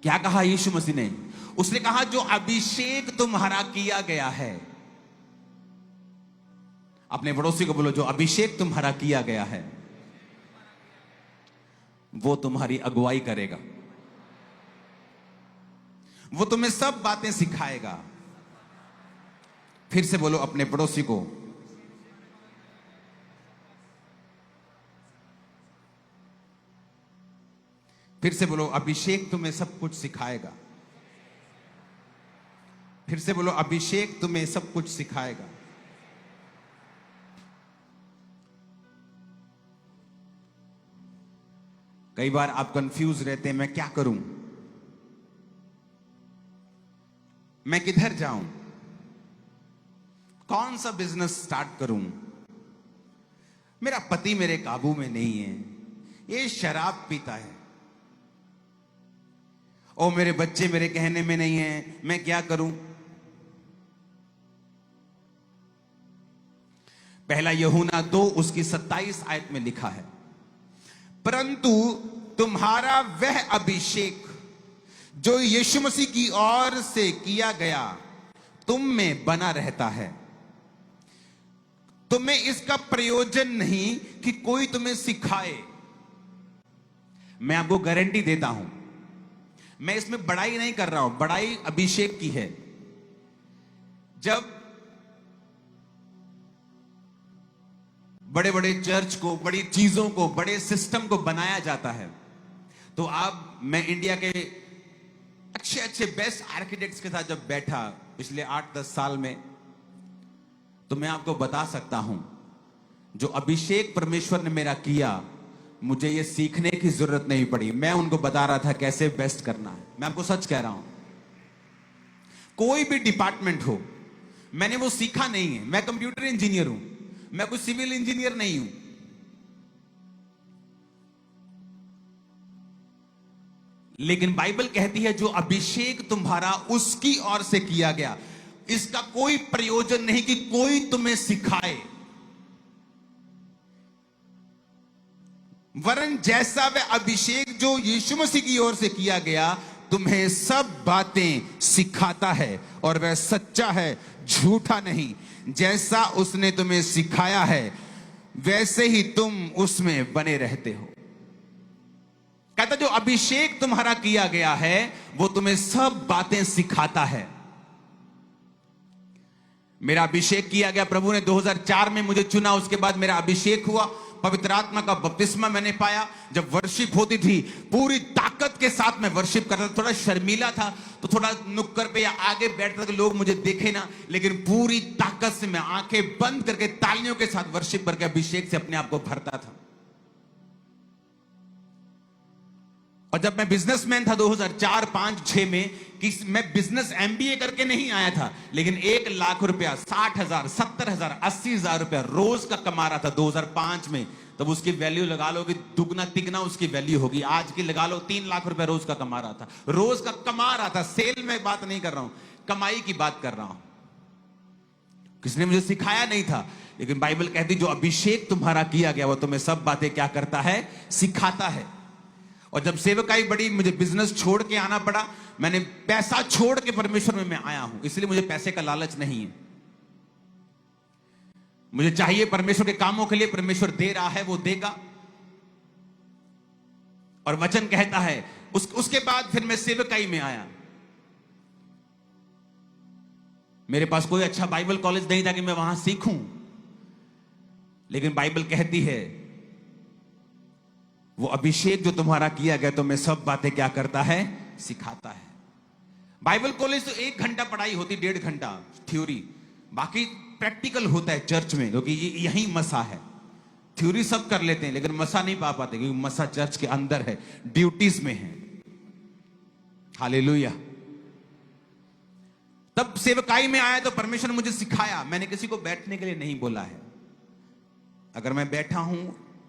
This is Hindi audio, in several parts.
क्या कहा यीशु मसीह ने? उसने कहा जो अभिषेक तुम्हारा किया गया है। अपने पड़ोसी को बोलो, जो अभिषेक तुम्हारा किया गया है वो तुम्हारी अगुवाई करेगा, वो तुम्हें सब बातें सिखाएगा। फिर से बोलो अपने पड़ोसी को, फिर से बोलो अभिषेक तुम्हें सब कुछ सिखाएगा। फिर से बोलो अभिषेक तुम्हें सब कुछ सिखाएगा। कई बार आप कंफ्यूज रहते हैं, मैं क्या करूं, मैं किधर जाऊं, कौन सा बिजनेस स्टार्ट करूं, मेरा पति मेरे काबू में नहीं है, ये शराब पीता है, और मेरे बच्चे मेरे कहने में नहीं है, मैं क्या करूं। पहला यूहन्ना 2 उसकी 27 आयत में लिखा है, परंतु तुम्हारा वह अभिषेक जो यीशु मसीह की ओर से किया गया तुम में बना रहता है। तुम्हें इसका प्रयोजन नहीं कि कोई तुम्हें सिखाए। मैं आपको गारंटी देता हूं, मैं इसमें बड़ाई नहीं कर रहा हूं, बड़ाई अभिषेक की है। जब बड़े बड़े चर्च को, बड़ी चीजों को, बड़े सिस्टम को बनाया जाता है, तो आप, मैं इंडिया के अच्छे अच्छे बेस्ट आर्किटेक्ट्स के साथ जब बैठा पिछले 8-10 साल में, तो मैं आपको बता सकता हूं जो अभिषेक परमेश्वर ने मेरा किया, मुझे ये सीखने की जरूरत नहीं पड़ी। मैं उनको बता रहा था कैसे बेस्ट करना है। मैं आपको सच कह रहा हूं, कोई भी डिपार्टमेंट हो, मैंने वो सीखा नहीं है। मैं कंप्यूटर इंजीनियर हूं, मैं कोई सिविल इंजीनियर नहीं हूं। लेकिन बाइबल कहती है जो अभिषेक तुम्हारा उसकी ओर से किया गया, इसका कोई प्रयोजन नहीं कि कोई तुम्हें सिखाए, वरन जैसा वह अभिषेक जो यीशु मसीह की ओर से किया गया तुम्हें सब बातें सिखाता है, और वह सच्चा है, झूठा नहीं। जैसा उसने तुम्हें सिखाया है वैसे ही तुम उसमें बने रहते हो। कहता जो अभिषेक तुम्हारा किया गया है वो तुम्हें सब बातें सिखाता है। मेरा अभिषेक किया गया, प्रभु ने 2004 में मुझे चुना, उसके बाद मेरा अभिषेक हुआ, पवित्र आत्मा का बपतिस्मा मैंने पाया। जब वर्शिप होती थी पूरी ताकत के साथ मैं वर्शिप करता था। थोड़ा शर्मीला था तो थोड़ा नुक्कड़ पे या आगे बैठता था कि लोग मुझे देखे ना, लेकिन पूरी ताकत से मैं आंखें बंद करके तालियों के साथ वर्शिप करके अभिषेक से अपने आप को भरता था। और जब मैं बिजनेसमैन था 2004, 5, 6 में, कि मैं बिजनेस एमबीए करके नहीं आया था, लेकिन 1 लाख रुपया, 60,000, 70,000, 80,000 रुपया रोज का कमा रहा था 2005 में। तब उसकी वैल्यू लगा लो कि दुगना तिगना उसकी वैल्यू होगी। आज की लगा लो 3 लाख रुपया रोज का कमा रहा था, रोज का कमा रहा था। सेल में बात नहीं कर रहा हूं, कमाई की बात कर रहा हूं। किसने मुझे सिखाया नहीं था, लेकिन बाइबल कहती जो अभिषेक तुम्हारा किया गया वो तुम्हें सब बातें क्या करता है, सिखाता है। और जब सेवकाई बड़ी, मुझे बिजनेस छोड़ के आना पड़ा, मैंने पैसा छोड़ के परमेश्वर में मैं आया हूं। इसलिए मुझे पैसे का लालच नहीं है, मुझे चाहिए परमेश्वर के कामों के लिए, परमेश्वर दे रहा है वो देगा। और वचन कहता है उसके बाद फिर मैं सेवकाई में आया। मेरे पास कोई अच्छा बाइबल कॉलेज नहीं था कि मैं वहां सीखूं, लेकिन बाइबल कहती है वो अभिषेक जो तुम्हारा किया गया तुम्हें सब बातें क्या करता है, सिखाता है। बाइबल कॉलेज तो 1 घंटा पढ़ाई होती, 1.5 घंटा थ्योरी, बाकी प्रैक्टिकल होता है चर्च में, क्योंकि यही मसा है। थ्योरी सब कर लेते हैं लेकिन मसा नहीं पा पाते, क्योंकि मसा चर्च के अंदर है, ड्यूटीज में है। हालेलुया। तब सेवकाई में आया तो परमेश्वर ने मुझे सिखाया। मैंने किसी को बैठने के लिए नहीं बोला है। अगर मैं बैठा हूं,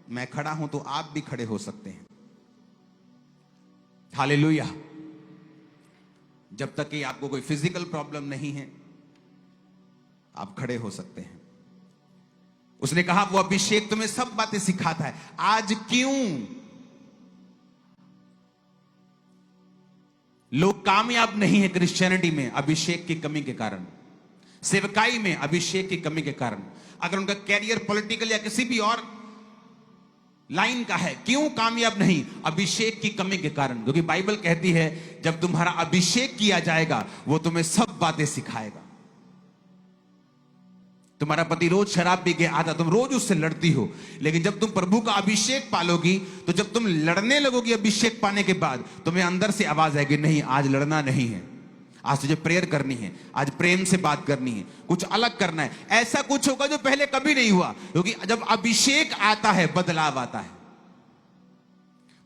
मैं खड़ा हूं, तो आप भी खड़े हो सकते हैं। हालेलुया। जब तक कि आपको कोई फिजिकल प्रॉब्लम नहीं है, आप खड़े हो सकते हैं। उसने कहा वो अभिषेक तुम्हें सब बातें सिखाता है। आज क्यों लोग कामयाब नहीं है क्रिश्चियनिटी में अभिषेक की कमी के कारण, सेवकाई में अभिषेक की कमी के कारण। अगर उनका कैरियर पॉलिटिकल या किसी भी और लाइन का है, क्यों कामयाब नहीं? अभिषेक की कमी के कारण। क्योंकि बाइबल कहती है जब तुम्हारा अभिषेक किया जाएगा वो तुम्हें सब बातें सिखाएगा। तुम्हारा पति रोज शराब पी के आता, तुम रोज उससे लड़ती हो, लेकिन जब तुम प्रभु का अभिषेक पालोगी तो जब तुम लड़ने लगोगी अभिषेक पाने के बाद, तुम्हें अंदर से आवाज आएगी, नहीं आज लड़ना नहीं है, आज तुझे प्रेयर करनी है, आज प्रेम से बात करनी है, कुछ अलग करना है। ऐसा कुछ होगा जो पहले कभी नहीं हुआ, क्योंकि जब अभिषेक आता है बदलाव आता है।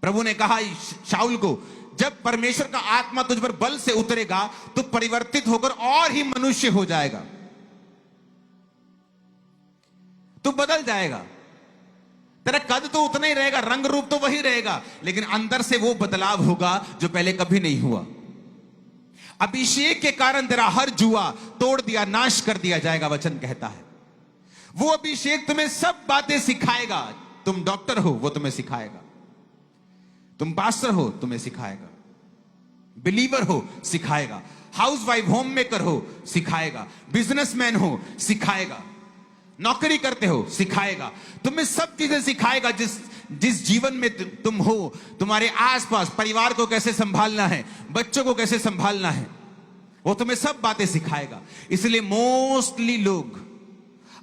प्रभु ने कहा शाऊल को, जब परमेश्वर का आत्मा तुझ पर बल से उतरेगा तो परिवर्तित होकर और ही मनुष्य हो जाएगा, तू बदल जाएगा। तेरा कद तो उतना ही रहेगा, रंग रूप तो वही रहेगा, लेकिन अंदर से वो बदलाव होगा जो पहले कभी नहीं हुआ। अभिषेक के कारण तेरा हर जुआ तोड़ दिया, नाश कर दिया जाएगा, वचन कहता है। वो अभिषेक तुम्हें सब बातें सिखाएगा। तुम डॉक्टर हो वो तुम्हें सिखाएगा, तुम पास्टर हो तुम्हें सिखाएगा, बिलीवर हो सिखाएगा, हाउसवाइफ होम मेकर हो सिखाएगा, बिजनेसमैन हो सिखाएगा, नौकरी करते हो सिखाएगा, तुम्हें सब चीजें सिखाएगा। जिस जीवन में तुम हो, तुम्हारे आसपास परिवार को कैसे संभालना है, बच्चों को कैसे संभालना है, वो तुम्हें सब बातें सिखाएगा। इसलिए मोस्टली लोग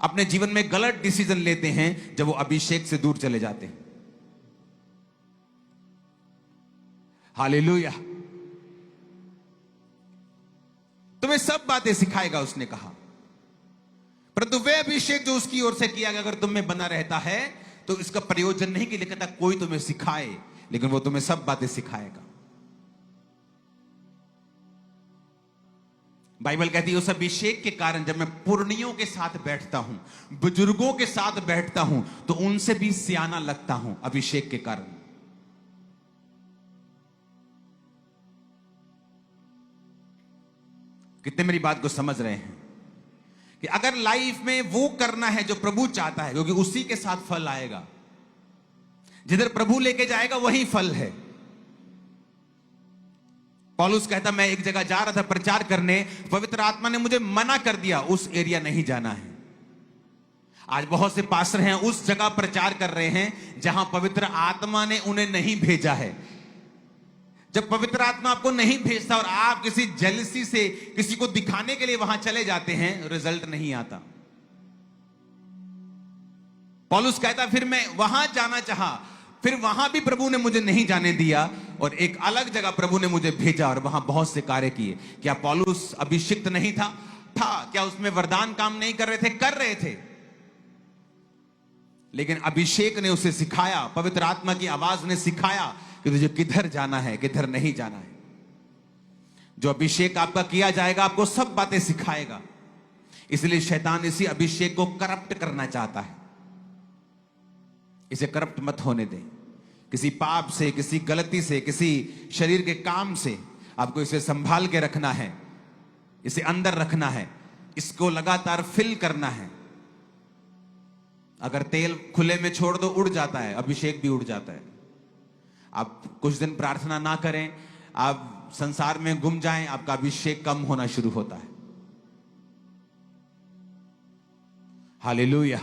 अपने जीवन में गलत डिसीजन लेते हैं जब वो अभिषेक से दूर चले जाते हैं। हालेलुया। तुम्हें सब बातें सिखाएगा उसने कहा, परंतु वे अभिषेक जो उसकी ओर से किया गया अगर तुम में बना रहता है तो इसका प्रयोजन नहीं कि लिखता कोई तुम्हें सिखाए, लेकिन वो तुम्हें सब बातें सिखाएगा। बाइबल कहती है उस अभिषेक के कारण जब मैं पुरनियों के साथ बैठता हूं, बुजुर्गों के साथ बैठता हूं, तो उनसे भी सियाना लगता हूं अभिषेक के कारण। कितने मेरी बात को समझ रहे हैं कि अगर लाइफ में वो करना है जो प्रभु चाहता है, क्योंकि उसी के साथ फल आएगा, जिधर प्रभु लेके जाएगा वही फल है। पौलुस कहता मैं एक जगह जा रहा था प्रचार करने, पवित्र आत्मा ने मुझे मना कर दिया, उस एरिया नहीं जाना है। आज बहुत से पास्टर हैं उस जगह प्रचार कर रहे हैं जहां पवित्र आत्मा ने उन्हें नहीं भेजा है। जब पवित्र आत्मा आपको नहीं भेजता और आप किसी जेलसी से किसी को दिखाने के लिए वहां चले जाते हैं, रिजल्ट नहीं आता। पौलुस कहता फिर मैं वहां जाना चाहा, फिर वहां भी प्रभु ने मुझे नहीं जाने दिया और एक अलग जगह प्रभु ने मुझे भेजा और वहां बहुत से कार्य किए। क्या पौलुस अभिषिक्त नहीं था? क्या उसमें वरदान काम नहीं कर रहे थे? कर रहे थे, लेकिन अभिषेक ने उसे सिखाया, पवित्र आत्मा की आवाज ने सिखाया कि तुझे किधर जाना है, किधर नहीं जाना है। जो अभिषेक आपका किया जाएगा आपको सब बातें सिखाएगा। इसलिए शैतान इसी अभिषेक को करप्ट करना चाहता है। इसे करप्ट मत होने दें। किसी पाप से, किसी गलती से, किसी शरीर के काम से आपको इसे संभाल के रखना है, इसे अंदर रखना है, इसको लगातार फिल करना है। अगर तेल खुले में छोड़ दो उड़ जाता है, अभिषेक भी उड़ जाता है। आप कुछ दिन प्रार्थना ना करें, आप संसार में गुम जाएं, आपका अभिषेक कम होना शुरू होता है। हालेलुया।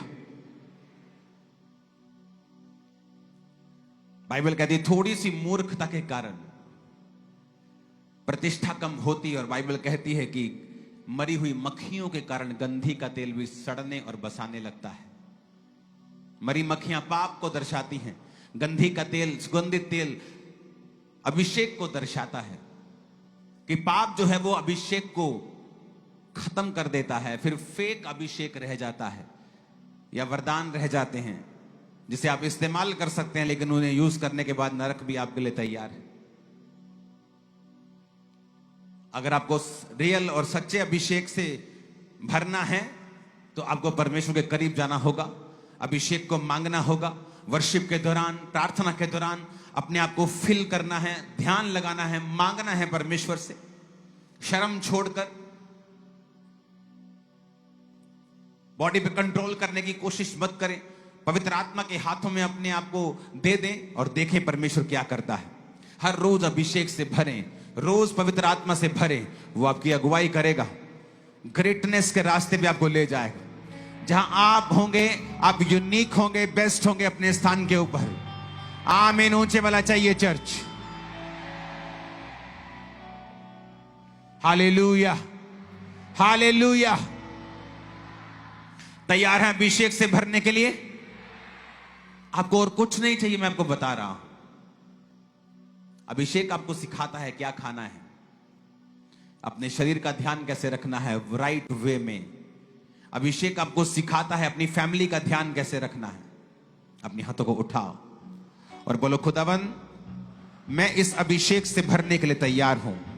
बाइबल कहती है थोड़ी सी मूर्खता के कारण प्रतिष्ठा कम होती है, और बाइबल कहती है कि मरी हुई मक्खियों के कारण गंधी का तेल भी सड़ने और बसाने लगता है। मरी मक्खियां पाप को दर्शाती हैं, गंधी का तेल, सुगंधित तेल अभिषेक को दर्शाता है कि पाप जो है वो अभिषेक को खत्म कर देता है। फिर फेक अभिषेक रह जाता है या वरदान रह जाते हैं जिसे आप इस्तेमाल कर सकते हैं, लेकिन उन्हें यूज करने के बाद नरक भी आपके लिए तैयार है। अगर आपको रियल और सच्चे अभिषेक से भरना है तो आपको परमेश्वर के करीब जाना होगा, अभिषेक को मांगना होगा। वर्शिप के दौरान, प्रार्थना के दौरान अपने आप को फिल करना है, ध्यान लगाना है, मांगना है परमेश्वर से, शर्म छोड़कर बॉडी पे कंट्रोल करने की कोशिश मत करें। पवित्र आत्मा के हाथों में अपने आप को दे दें और देखें परमेश्वर क्या करता है। हर रोज अभिषेक से भरें, रोज पवित्र आत्मा से भरे, वो आपकी अगुवाई करेगा, ग्रेटनेस के रास्ते पे आपको ले जाएगा। जहां आप होंगे, आप यूनिक होंगे, बेस्ट होंगे अपने स्थान के ऊपर। आमीन ऊंचे वाला चाहिए चर्च। Hallelujah, hallelujah. तैयार हैं अभिषेक से भरने के लिए? आपको और कुछ नहीं चाहिए, मैं आपको बता रहा हूं। अभिषेक आपको सिखाता है क्या खाना है, अपने शरीर का ध्यान कैसे रखना है राइट वे में। अभिषेक आपको सिखाता है अपनी फैमिली का ध्यान कैसे रखना है। अपने हाथों को उठाओ और बोलो, खुदावन मैं इस अभिषेक से भरने के लिए तैयार हूं।